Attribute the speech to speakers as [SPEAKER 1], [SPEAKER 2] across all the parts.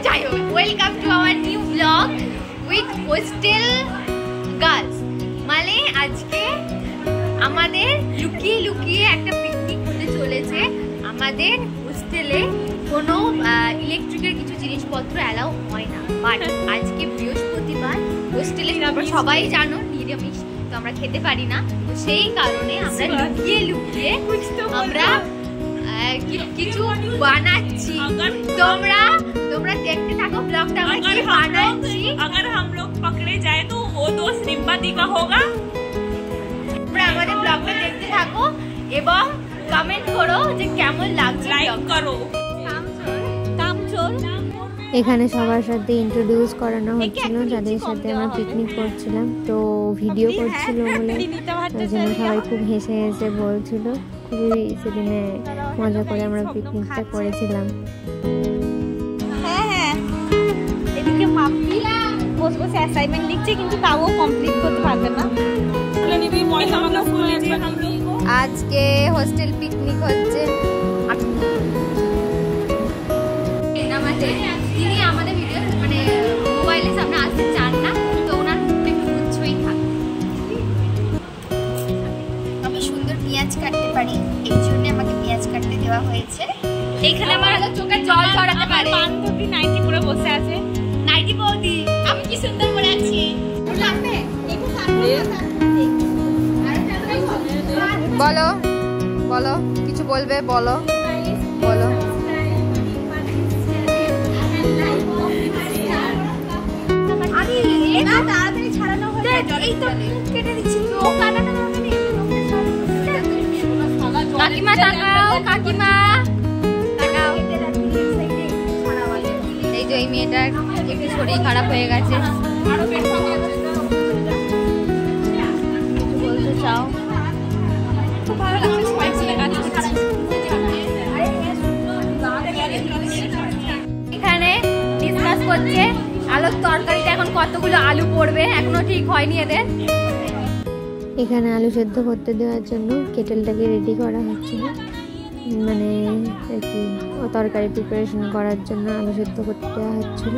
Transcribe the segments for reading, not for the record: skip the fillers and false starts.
[SPEAKER 1] যাই হোক, welcome to our new blog with hostel girls. মানে আজকে আমাদের লুকিয়ে লুকিয়ে একটা পিকনিক হতে চলেছে। আমাদের হোস্টেলে কোনো ইলেকট্রিকের কিছু জিনিসপত্র অ্যালাউ হয় না, বাট আজকে বৃহস্পতিবার, হোস্টেলে সবাই জানো নিরামিষ, তো আমরা খেতে পারি না। তো সেই কারণে আমরা লুকিয়ে লুকিয়ে আমরা কিছু বানাচ্ছি। তোমরা দেখতে থাকো ব্লগটা, আমরা কি বানাচ্ছি।
[SPEAKER 2] अगर हम लोग पकड़े जाए तो वो दोस्त रिम्पा दी का होगा।
[SPEAKER 1] তোমরা আমাদের ব্লগটা দেখতে থাকো এবং কমেন্ট করো যে কেমন লাগছে,
[SPEAKER 2] লাইক করো।
[SPEAKER 3] এখানে সবার সাথে ইন্ট্রোডিউস করানো হচ্ছিল, যাদের সাথে আমরা পিকনিক করছিলাম। তো ভিডিও করছিল বলে ওই জন্য সবাই খুব হেসে হেসে বলছিল। খুবই সেদিনে মজা করে আমরা পিকনিকটা করেছিলাম।
[SPEAKER 2] হ্যাঁ, এদিকে মাম্পি বসে বসে অ্যাসাইনমেন্ট লিখছে, কিন্তু তাও কমপ্লিট করতে পারবে না।
[SPEAKER 1] আজকে হোস্টেল পিকনিক হচ্ছে। তিনি আমাদের ভিডিও মানে মোবাইলের সামনে আসতে চান না, তো ওনার মুখটা একটু উচ্চই থাকে। আমি সুন্দর পেঁয়াজ কাটতে পারি, এই জন্য আমাকে পেঁয়াজ কাটতে দেওয়া হয়েছে। এইখানে আমার চোখে জল ছড়াতে পারে।
[SPEAKER 2] বান্ধবী নাইটি পরে বসে আছে।
[SPEAKER 1] নাইটি বৌদি, আমি কি সুন্দর করে আছি। বলো বলো, কিছু বলবে, বলো বলো। কাকিমা তাকাও, কাকিমা তাকাও। এই যে এই মেয়েটার একটু শরীর খারাপ হয়ে গেছে, বলতে চাও? খুব ভালো লাগছে। এখানে ডিসকাস করছে আলুর তরকারিতে এখন কতগুলো আলু পড়বে, এখনো ঠিক হয়নি এদের।
[SPEAKER 3] এখানে আলু সেদ্ধ করতে দেওয়ার জন্য কেটেলটাকে রেডি করা হচ্ছিল, মানে আর কি তরকারি প্রিপারেশন করার জন্য আলু সেদ্ধ করতে দেওয়া হচ্ছিল।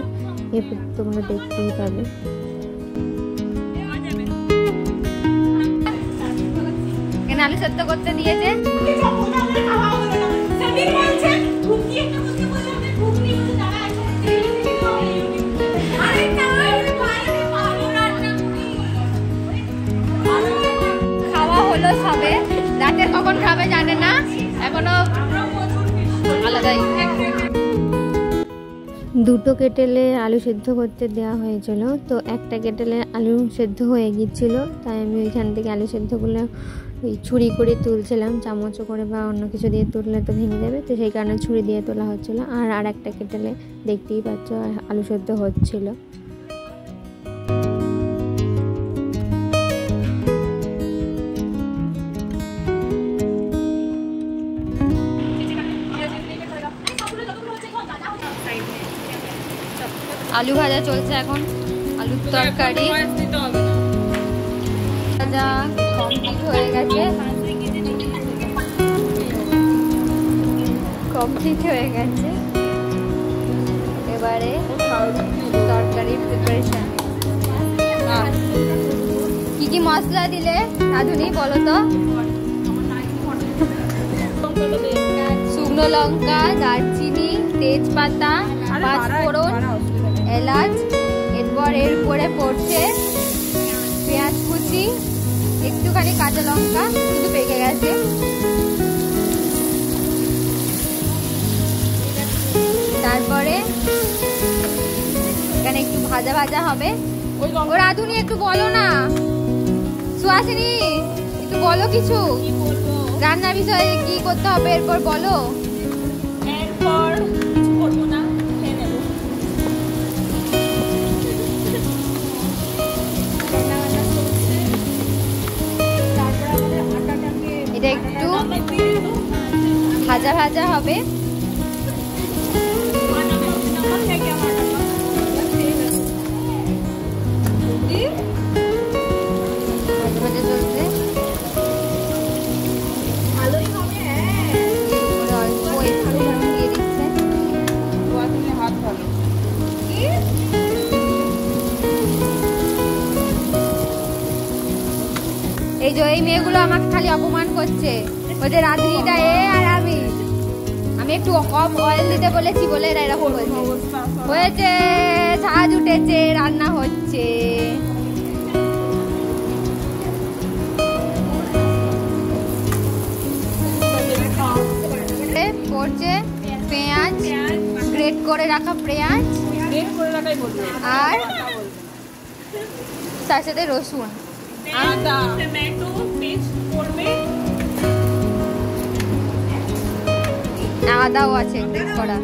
[SPEAKER 3] এরপর তোমরা দেখতেই পাবে।
[SPEAKER 1] এখানে আলু সেদ্ধ করতে দিয়েছে। হলো সবে, রাতে কখন খাবে জানে না, এখনো আলাদাই।
[SPEAKER 3] দুটো কেটেলে আলু সেদ্ধ করতে দেওয়া হয়েছিল, তো একটা কেটেলে আলু সেদ্ধ হয়ে গিয়েছিল, তাই আমি ওইখান থেকে আলু সেদ্ধগুলো ওই ছুরি করে তুলছিলাম। চামচও করে বা অন্য কিছু দিয়ে তুললে তো ভেঙে যাবে, তো সেই কারণে ছুরি দিয়ে তোলা হচ্ছিলো। আর একটা কেটেলে দেখতেই পাচ্ছ আলু সেদ্ধ হচ্ছিল।
[SPEAKER 1] আলু ভাজা চলছে এখন, আলুর তরকারি ভাজা কমপ্লিট হয়ে গেছে, এবারে তরকারি প্রিপারেশন। কি কি মশলা দিলে রাধুনি বলো তো? শুকনো লঙ্কা, দারচিনি, তেজপাতা, পাঁচফোড়ন, এলাচ, এরপর এর উপরে পড়ছে পেঁয়াজ কুচি, একটুখানি কাঁচা লঙ্কা, কিন্তু পেকে গেছে। তারপরে এখানে একটু ভাজা ভাজা হবে। ও রাধুনি একটু বলো না, সুহাসিনী একটু বলো কিছু রান্নার বিষয়ে, কি করতে হবে এরপর বলো।
[SPEAKER 2] এরপর কিছু করবো না,
[SPEAKER 1] এটা একটু ভাজা ভাজা হবে। ভাজা চলছে,
[SPEAKER 2] ভালোই হবে।
[SPEAKER 1] অল্প একটু দিয়ে দিচ্ছে।
[SPEAKER 2] হাত ভালো
[SPEAKER 3] এই যে এই মেয়েগুলো আমাকে খালি অপমান করছে, ওই যে রাধুনিটা এ আর আমি একটু কম অয়েল দিতে বলেছি বলে এরা এরকম বলছে। হয়েছে, ঝাঁজ উঠেছে, রান্না হচ্ছে। পড়ছে পেঁয়াজ, গ্রেট করে রাখা পেঁয়াজ আর তার সাথে রসুন, আদাও আছে গ্রেট করা।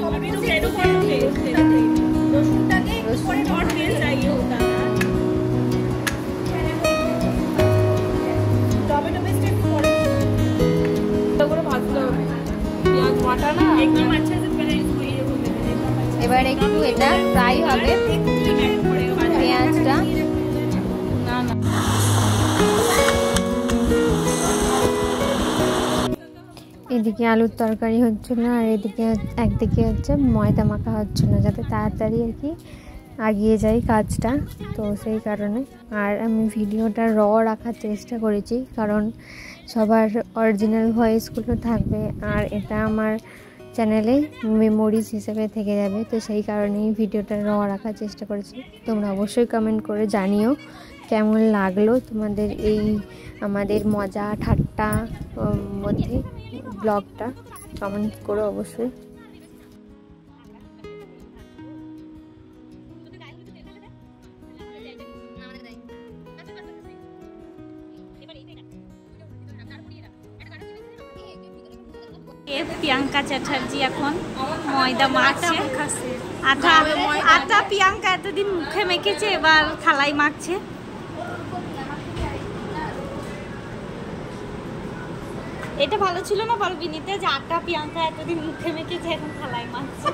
[SPEAKER 3] এবার একটু এটা ফ্রাই হবে পেঁয়াজটা। এদিকে আলুর তরকারি হচ্ছিল আর এদিকে একদিকে হচ্ছে ময়দা মাখা হচ্ছিল যাতে তাড়াতাড়ি আর কি এগিয়ে যায় কাজটা, তো সেই কারণে। আর আমি ভিডিওটা রাখার চেষ্টা করেছি কারণ সবার অরিজিনাল ভয়েসগুলো থাকবে আর এটা আমার চ্যানেলে মেমোরিজ হিসেবে থেকে যাবে, তো সেই কারণেই ভিডিওটা রাখার চেষ্টা করেছি। তোমরা অবশ্যই কমেন্ট করে জানিও কেমন লাগলো তোমাদের এই আমাদের মজা ঠাট্টা মধ্যে ব্লগটা, কমেন্ট করো অবশ্যই।
[SPEAKER 2] প্রিয়াঙ্কা চ্যাটার্জি এখন ময়দা মাখছে, আটা প্রিয়াঙ্কা এতদিন মুখে মেখেছে, এবার থালাই মাখছে। এটা ভালো ছিল না বল বিনীতা, যে আটা প্রিয়াঙ্কা এতদিন মুখে মেখেছে এখন থালাই মাখছে।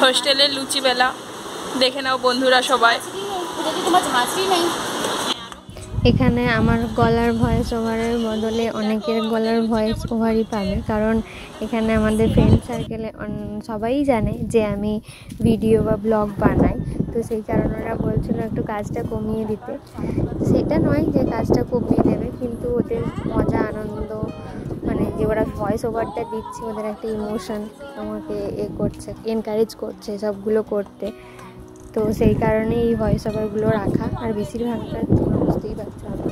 [SPEAKER 4] হোস্টেলের লুচি বেলা দেখে নাও বন্ধুরা সবাই।
[SPEAKER 3] এখানে আমার গলার ভয়েস ওভারের বদলে অনেকের গলার ভয়েস ওভারই পাবে, কারণ এখানে আমাদের ফ্রেন্ড সার্কেলে সবাই জানে যে আমি ভিডিও বা ব্লগ বানাই, তো সেই কারণে ওরা বলছিল একটু কাজটা কমিয়ে দিতে। সেটা নয় যে কাজটা কমিয়ে দেবে, কিন্তু ওদের মজা আনন্দ মানে যে ওরা ভয়েস ওভারটা দিচ্ছে, ওদের একটা ইমোশন আমাকে করছে, এনকারেজ করছে সবগুলো করতে, তো সেই কারণে এই ভয়েস ওভারগুলো রাখা। আর বেশিরভাগটা তোমরা বুঝতেই পারছো আমি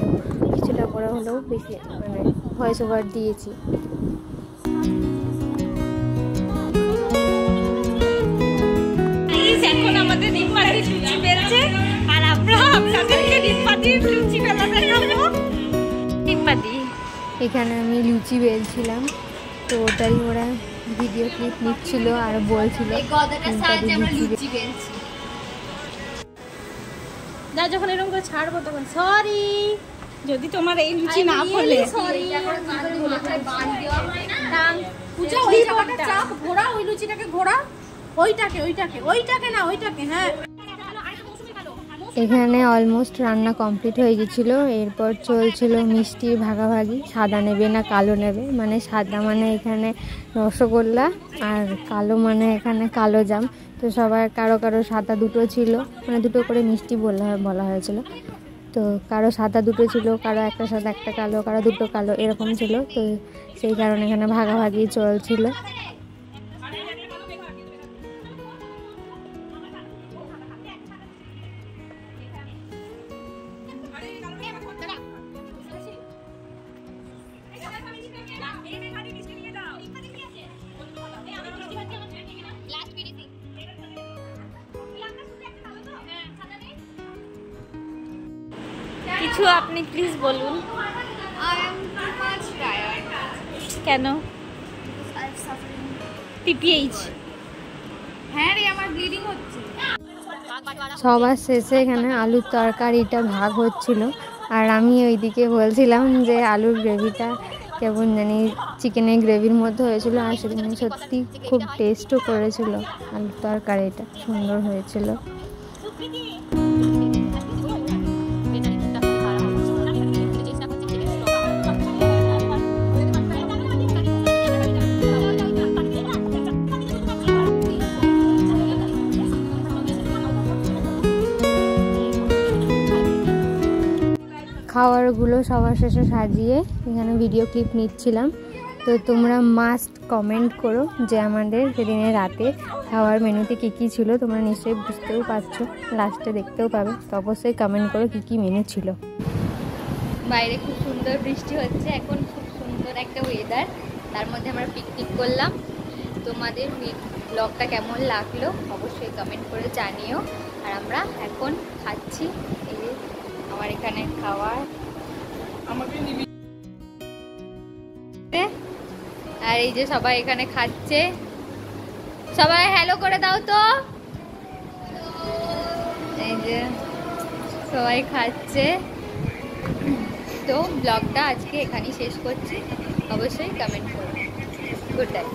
[SPEAKER 3] কিছুটা করে হলেও বেশি মানে ভয়েস ওভার দিয়েছি।
[SPEAKER 2] এখন আমাদের ডিমপাটির লুচি বেলছে আর আমরা আপনাদেরকে ডিমপাটির লুচি বেলা দেখাবো। ডিমপাটি
[SPEAKER 3] এখানে আমি লুচি বেলছিলাম, তো ওটাই ওরা ভিডিও ক্লিপ নিচ্ছিল আর বলছিল লুচি বেলছি।
[SPEAKER 2] যা যখন এরকম করে ছাড়বো তখন সরি, যদি তোমার এই লুচি না ফলে সরি। পূজা ওই জায়গাটা চাপ ঘোরা, ওই লুচিটাকে ঘোরা, ওইটাকে না ওইটাকে। হ্যাঁ,
[SPEAKER 3] এখানে অলমোস্ট রান্না কমপ্লিট হয়ে গেছিলো। এরপর চলছিল মিষ্টির ভাগাভাগি, সাদা নেবে না কালো নেবে, মানে সাদা মানে এখানে রসগোল্লা আর কালো মানে এখানে কালো জাম। তো সবার কারো কারো সাদা দুটো ছিল, মানে দুটো করে মিষ্টি বলা হয়েছিল, তো কারো সাদা দুটো ছিল, কারো একটা সাদা একটা কালো, কারো দুটো কালো এরকম ছিল, তো সেই কারণে এখানে ভাগাভাগি চলছিল।
[SPEAKER 2] কিছু আপনি প্লিজ বলুন। কেন? পিপিএইচ।
[SPEAKER 1] হ্যাঁ রে, আমার ব্লিডিং হচ্ছে।
[SPEAKER 3] সবার শেষে এখানে আলুর তরকারিটা ভাগ হচ্ছিল, আর আমি ওইদিকে বলছিলাম যে আলুর গ্রেভিটা কেমন জানি চিকেনের গ্রেভির মধ্যে হয়েছিল, আর সেদিন সত্যি খুব টেস্টও করেছিল, আলুর তরকারিটা সুন্দর হয়েছিল। খাবারগুলো সবার শেষে সাজিয়ে এখানে ভিডিও ক্লিপ নিচ্ছিলাম। তো তোমরা মাস্ট কমেন্ট করো যে আমাদের সেদিনের রাতে খাওয়ার মেনুতে কী কী ছিল। তোমরা নিশ্চয়ই বুঝতেও পারছো, লাস্টে দেখতেও পাবে। তো অবশ্যই কমেন্ট করো কী কী মেনু ছিল। বাইরে খুব সুন্দর বৃষ্টি হচ্ছে এখন, খুব সুন্দর একটা ওয়েদার, তার মধ্যে আমরা পিকনিক করলাম। তোমাদের ব্লগটা কেমন লাগলো অবশ্যই কমেন্ট করে জানিও। আর আমরা এখন খাচ্ছি, এই যে আমার এখানে খাওয়ার, আর এই যে সবাই এখানে খাচ্ছে। সবাই হ্যালো করে দাও তো। এই যে সবাই খাচ্ছে। তো ব্লগটা আজকে এখানেই শেষ করছি, অবশ্যই কমেন্ট করো। Good night.